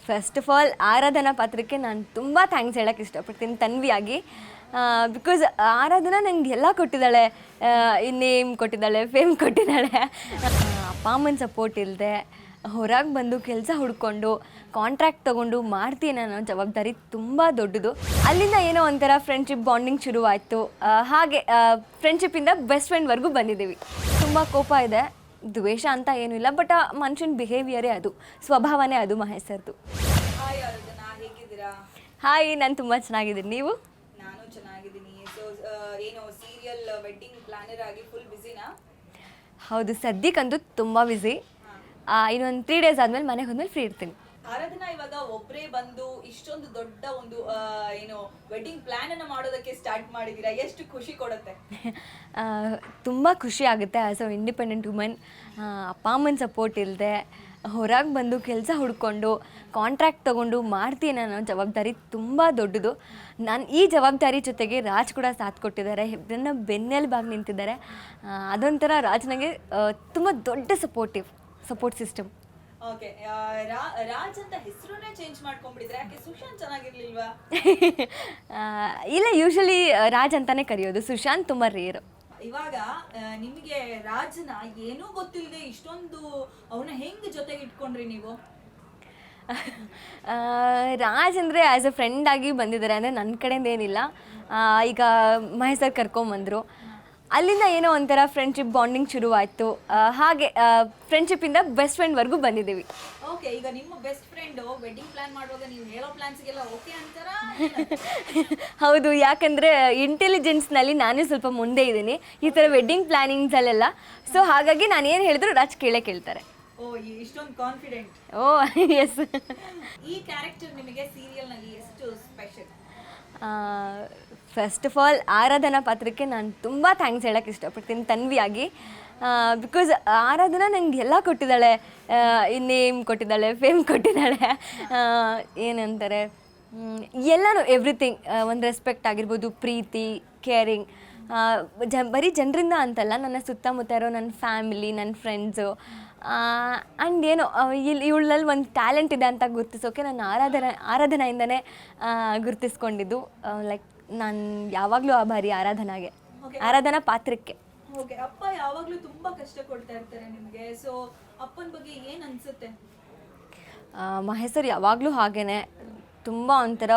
First of all ಆರಾಧನಾ ಪಾತ್ರಕ್ಕೆ ನಾನು ತುಂಬ ಥ್ಯಾಂಕ್ಸ್ ಹೇಳೋಕ್ಕೆ ಇಷ್ಟಪಡ್ತೀನಿ ತನ್ವಿಯಾಗಿ. ಬಿಕಾಸ್ ಆರಾಧನಾ ನಂಗೆ ಎಲ್ಲ ಕೊಟ್ಟಿದ್ದಾಳೆ, ನೇಮ್ ಕೊಟ್ಟಿದ್ದಾಳೆ, ಫೇಮ್ ಕೊಟ್ಟಿದ್ದಾಳೆ. ಅಪ್ಪ ಅಮ್ಮನ ಸಪೋರ್ಟ್ ಇಲ್ಲದೆ ಹೊರಗೆ ಬಂದು ಕೆಲಸ ಹುಡ್ಕೊಂಡು ಕಾಂಟ್ರಾಕ್ಟ್ ತೊಗೊಂಡು ಮಾಡ್ತೀನಿ ಅನ್ನೋ ಜವಾಬ್ದಾರಿ ತುಂಬ ದೊಡ್ಡದು. ಅಲ್ಲಿಂದ ಏನೋ ಒಂಥರ ಫ್ರೆಂಡ್ಶಿಪ್ ಬಾಂಡಿಂಗ್ ಶುರುವಾಯಿತು. ಹಾಗೆ ಫ್ರೆಂಡ್ಶಿಪ್ಪಿಂದ ಬೆಸ್ಟ್ ಫ್ರೆಂಡ್ವರೆಗೂ ಬಂದಿದ್ದೀವಿ. ತುಂಬ ಕೋಪ ಇದೆ, ದ್ವೇಷ ಅಂತ ಏನೂ ಇಲ್ಲ, ಬಟ್ ಆ ಮನುಷ್ಯನ ಬಿಹೇವಿಯರೇ ಅದು, ಸ್ವಭಾವನೇ ಅದು ಮಹೇಶ್ ಸರ್ದು. ಹಾಯ್, ನಾನು ತುಂಬ ಚೆನ್ನಾಗಿದ್ದೀನಿ. ನೀವು? ನಾನು ಚೆನ್ನಾಗಿದ್ದೀನಿ. ಸೊ ಏನು ಸೀರಿಯಲ್ ವೆಡ್ಡಿಂಗ್ ಪ್ಲಾನರ್ ಆಗಿ ಫುಲ್ ಬ್ಯುಸಿನಾ? ಹೌದು, ಸದ್ಯಕ್ಕಂತೂ ತುಂಬ ಬ್ಯುಸಿ. ಇನ್ನೊಂದು 3 days ಆದಮೇಲೆ ಮನೆಗೆ ಹೋದ್ಮೇಲೆ ಫ್ರೀ ಇರ್ತೀನಿ. ಆರಾಧನಾ ಇವಾಗ ಒಬ್ಬರೇ ಬಂದು ಇಷ್ಟೊಂದು ದೊಡ್ಡ ಒಂದು ಏನು ವೆಡ್ಡಿಂಗ್ ಪ್ಲಾನ್ ಅನ್ನು ಮಾಡೋದಕ್ಕೆ ಸ್ಟಾರ್ಟ್ ಮಾಡಿದ್ದೀರಾ, ಎಷ್ಟು ಖುಷಿ ಕೊಡುತ್ತೆ? ತುಂಬ ಖುಷಿ ಆಗುತ್ತೆ. ಆ್ಯಸ್ ಅ ಇಂಡಿಪೆಂಡೆಂಟ್ ವುಮೆನ್, ಅಪ್ಪ ಅಮ್ಮನ ಸಪೋರ್ಟ್ ಇಲ್ಲದೆ ಹೊರಗೆ ಬಂದು ಕೆಲಸ ಹುಡ್ಕೊಂಡು ಕಾಂಟ್ರಾಕ್ಟ್ ತೊಗೊಂಡು ಮಾಡ್ತೀನಿ ಅನ್ನೋ ಜವಾಬ್ದಾರಿ ತುಂಬ ದೊಡ್ಡದು. ನಾನು ಈ ಜವಾಬ್ದಾರಿ ಜೊತೆಗೆ ರಾಜ್ ಕೂಡ ಸಾಥ್ ಕೊಟ್ಟಿದ್ದಾರೆ, ನನ್ನ ಬೆನ್ನೆಲುಬಾಗಿ ನಿಂತಿದ್ದಾರೆ. ಅದೊಂಥರ ರಾಜ್ ನನಗೆ ತುಂಬ ದೊಡ್ಡ ಸಪೋರ್ಟ್ ಸಿಸ್ಟಮ್. ಓಕೆ, ರಾಜ್ ಅಂತ ಹೆಸರನ್ನೇ ಚೇಂಜ್ ಮಾಡ್ಕೊಂಡ್ಬಿಟ್ಟಿದ್ರೆ, ಯಾಕೆ ಸುಶಾಂತ್ ಚೆನ್ನಾಗಿರ್ಲಿಲ್ವಾ? ಇಲ್ಲ, ಯೂಶಲಿ ರಾಜ್ ಅಂತಾನೆ ಕರೆಯೋದು, ಸುಶಾಂತ್ ತುಂಬ ರೇರು. ಇವಾಗ ನಿಮಗೆ ರಾಜನ ಏನೂ ಗೊತ್ತಿಲ್ಲದೆ ಇಷ್ಟೊಂದು ಅವನ ಹೆಂಗ್ ಜೊತೆಗೆ ಇಟ್ಕೊಂಡ್ರಿ ನೀವು? ರಾಜ್ ಅಂದರೆ ಆ್ಯಸ್ ಅ ಫ್ರೆಂಡ್ ಆಗಿ ಬಂದಿದ್ದಾರೆ, ಅಂದರೆ ನನ್ನ ಕಡೆಯಿಂದ ಏನಿಲ್ಲ. ಈಗ ಮಹೇಶ್ ಸರ್ ಕರ್ಕೊಂಬಂದರು, ಅಲ್ಲಿಂದ ಏನೋ ಒಂಥರ ಫ್ರೆಂಡ್ಶಿಪ್ ಬಾಂಡಿಂಗ್ ಶುರುವಾಯಿತು. ಹಾಗೆ ಫ್ರೆಂಡ್ಶಿಪ್ಪಿಂದ ಬೆಸ್ಟ್ ಫ್ರೆಂಡ್ವರೆಗೂ ಬಂದಿದ್ದೀವಿ. ಓಕೆ, ಈಗ ನಿಮ್ಮ ಬೆಸ್ಟ್ ಫ್ರೆಂಡು ವೆಡ್ಡಿಂಗ್ ಪ್ಲಾನ್ ಮಾಡುವಾಗ ನೀವು ಹೇಳೋ ಪ್ಲಾನ್ಸ್ಗೆಲ್ಲ ಓಕೆ ಅಂತಾರಾ? ಹೌದು, ಯಾಕಂದರೆ ಇಂಟೆಲಿಜೆನ್ಸ್ನಲ್ಲಿ ನಾನೇ ಸ್ವಲ್ಪ ಮುಂದೆ ಇದ್ದೀನಿ ಈ ಥರ ವೆಡ್ಡಿಂಗ್ ಪ್ಲಾನಿಂಗ್ಸಲ್ಲೆಲ್ಲ. ಸೊ ಹಾಗಾಗಿ ನಾನು ಏನು ಹೇಳಿದ್ರು ರಾಜ್ ಕೇಳ್ತಾರೆ. ಓ, ಇಷ್ಟೊಂದು ಕಾನ್ಫಿಡೆಂಟ್. ಓ ಎಸ್. ಈ ಕ್ಯಾರೆಕ್ಟರ್ ನಿಮಗೆ ಸೀರಿಯಲ್ನಲ್ಲಿ ಎಷ್ಟು ಸ್ಪೆಷಲ್? ಫಸ್ಟ್ ಆಫ್ ಆಲ್ ಆರಾಧನಾ ಪಾತ್ರಕ್ಕೆ ನಾನು ತುಂಬ ಥ್ಯಾಂಕ್ಸ್ ಹೇಳೋಕ್ಕೆ ಇಷ್ಟಪಡ್ತೀನಿ ತನ್ವಿಯಾಗಿ. ಬಿಕಾಸ್ ಆರಾಧನಾ ನಂಗೆ ಎಲ್ಲ ಕೊಟ್ಟಿದ್ದಾಳೆ, ನೇಮ್ ಕೊಟ್ಟಿದ್ದಾಳೆ, ಫೇಮ್ ಕೊಟ್ಟಿದ್ದಾಳೆ. ಏನಂತಾರೆ, ಎಲ್ಲನೂ ಎವ್ರಿಥಿಂಗ್. ಒಂದು ರೆಸ್ಪೆಕ್ಟ್ ಆಗಿರ್ಬೋದು, ಪ್ರೀತಿ, ಕೇರಿಂಗ್. ಬರೀ ಜನರಿಂದ ಅಂತಲ್ಲ, ನನ್ನ ಸುತ್ತಮುತ್ತ ಇರೋ ನನ್ನ ಫ್ಯಾಮಿಲಿ, ನನ್ನ ಫ್ರೆಂಡ್ಸು. ಆ್ಯಂಡ್ ಏನೋ ಇವಳಲ್ಲಿ ಒಂದು ಟ್ಯಾಲೆಂಟ್ ಇದೆ ಅಂತ ಗುರ್ತಿಸೋಕೆ ನಾನು ಆರಾಧನೆಯಿಂದನೇ ಗುರ್ತಿಸ್ಕೊಂಡಿದ್ದು. ಲೈಕ್ ನಾನು ಯಾವಾಗಲೂ ಆಭಾರಿ ಆರಾಧನಾ ಪಾತ್ರಕ್ಕೆ. ಓಕೆ, ಅಪ್ಪ ಯಾವಾಗಲೂ ತುಂಬ ಕಷ್ಟ ಕೊಡ್ತಾ ಇರ್ತಾರೆ ನಿಮಗೆ. ಸೊ ಅಪ್ಪನ ಬಗ್ಗೆ ಏನು ಅನಿಸುತ್ತೆ? ಮಹೇಶ್ ಸರ್ ಯಾವಾಗಲೂ ಹಾಗೇ ತುಂಬ ಒಂಥರ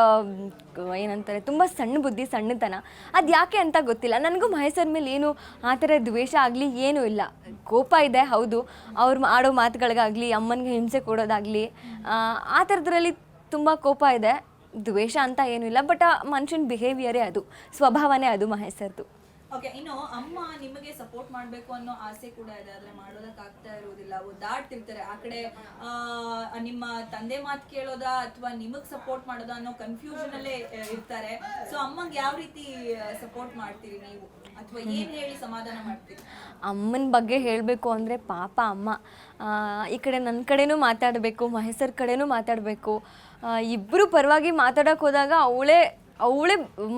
ಏನಂತಾರೆ, ತುಂಬ ಸಣ್ಣ ಬುದ್ಧಿ, ಸಣ್ಣತನ. ಅದು ಯಾಕೆ ಅಂತ ಗೊತ್ತಿಲ್ಲ ನನಗೂ. ಮಹೇಶ್ ಸರ್ ಮೇಲೆ ಏನು ಆ ಥರ ದ್ವೇಷ ಆಗಲಿ ಏನೂ ಇಲ್ಲ. ಕೋಪ ಇದೆ, ಹೌದು, ಅವ್ರು ಆಡೋ ಮಾತುಗಳಿಗಾಗಲಿ, ಅಮ್ಮನಿಗೆ ಹಿಂಸೆ ಕೊಡೋದಾಗಲಿ, ಆ ಥರದ್ರಲ್ಲಿ ತುಂಬ ಕೋಪ ಇದೆ. ದ್ವೇಷ ಅಂತ ಏನೂ ಇಲ್ಲ, ಬಟ್ ಆ ಮನುಷ್ಯನ ಬಿಹೇವಿಯರೇ ಅದು, ಸ್ವಭಾವನೇ ಅದು ಮಹೇಶ್ ಸರ್ದು. ಓಕೆ, ಇನ್ನು ಅಮ್ಮ ನಿಮಗೆ ಸಪೋರ್ಟ್ ಮಾಡಬೇಕು ಅನ್ನೋ ಆಸೆ ಕೂಡ ಇದೆ, ಆದರೆ ಮಾಡೋದಕ್ಕಾಗ್ತಾ ಇರೋದಿಲ್ಲ. ಒದ್ದಾಡ್ತಿರ್ತಾರೆ ಆ ಕಡೆ. ನಿಮ್ಮ ತಂದೆ ಮಾತು ಕೇಳೋದಾ ಅಥವಾ ನಿಮಗೆ ಸಪೋರ್ಟ್ ಮಾಡೋದಾ ಅನ್ನೋ ಕನ್ಫ್ಯೂಷನಲ್ಲೇ ಇರ್ತಾರೆ. ಸೊ ಅಮ್ಮಂಗೆ ಯಾವ ರೀತಿ ಸಪೋರ್ಟ್ ಮಾಡ್ತೀರಿ ನೀವು, ಅಥವಾ ಏನು ಹೇಳಿ ಸಮಾಧಾನ ಮಾಡ್ತೀರಿ? ಅಮ್ಮನ ಬಗ್ಗೆ ಹೇಳಬೇಕು ಅಂದರೆ ಪಾಪ ಅಮ್ಮ ಈ ಕಡೆ ನನ್ನ ಕಡೆನೂ ಮಾತಾಡಬೇಕು, ಮಹೇಶ್ ಸರ್ ಕಡೆನೂ ಮಾತಾಡಬೇಕು. ಇಬ್ಬರು ಪರವಾಗಿ ಮಾತಾಡೋಕೆ ಹೋದಾಗ ಅವಳೇ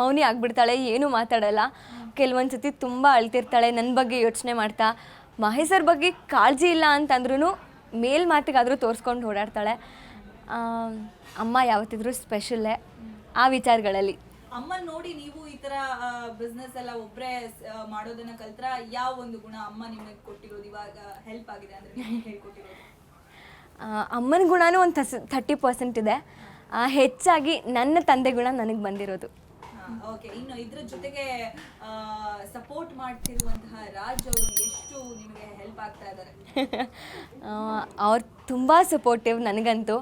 ಮೌನಿ ಆಗಿಬಿಡ್ತಾಳೆ, ಏನೂ ಮಾತಾಡಲ್ಲ. ಕೆಲವೊಂದು ಸತಿ ತುಂಬ ಅಳ್ತಿರ್ತಾಳೆ, ನನ್ನ ಬಗ್ಗೆ ಯೋಚನೆ ಮಾಡ್ತಾ. ಮಹೇಶ್ ಸರ್ ಬಗ್ಗೆ ಕಾಳಜಿ ಇಲ್ಲ ಅಂತಂದ್ರೂ ಮಾತಿಗಾದರೂ ತೋರಿಸ್ಕೊಂಡು ಓಡಾಡ್ತಾಳೆ. ಅಮ್ಮ ಯಾವತ್ತಿದ್ರೂ ಸ್ಪೆಷಲ್ಲೇ ಆ ವಿಚಾರಗಳಲ್ಲಿ. ಅಮ್ಮನ ನೋಡಿ ನೀವು ಈ ಥರ ಬಿಸ್ನೆಸ್ ಎಲ್ಲ ಒಬ್ಬರೇ ಮಾಡೋದನ್ನ ಕಲ್ತ್ರ? ಯಾವ ಒಂದು ಗುಣ ಅಮ್ಮ ನಿಮಗೆ ಕೊಟ್ಟಿರೋದು ಇವಾಗ ಹೆಲ್ಪ್ ಆಗಿದೆ ಅಂದರೆ ಹೇಳ್ಕೊಟ್ಟಿರೋದು? ಅಮ್ಮನ ಗುಣನೂ ಒಂದು 30% ಇದೆ. ಹೆಚ್ಚಾಗಿ ನನ್ನ ತಂದೆ ಗುಣ ನನಗೆ ಬಂದಿರೋದು. ಓಕೆ, ಇನ್ನು ಇದ್ರ ಜೊತೆಗೆ ಸಪೋರ್ಟ್ ಮಾಡ್ತಿರುವಂತಹ ರಾಜ್ ಅವರು ಎಷ್ಟು ನಿಮಗೆ ಹೆಲ್ಪ್ ಆಗ್ತಾ ಇದ್ದಾರೆ? ಅವ್ರು ತುಂಬ ಸಪೋರ್ಟಿವ್ ನನಗಂತೂ.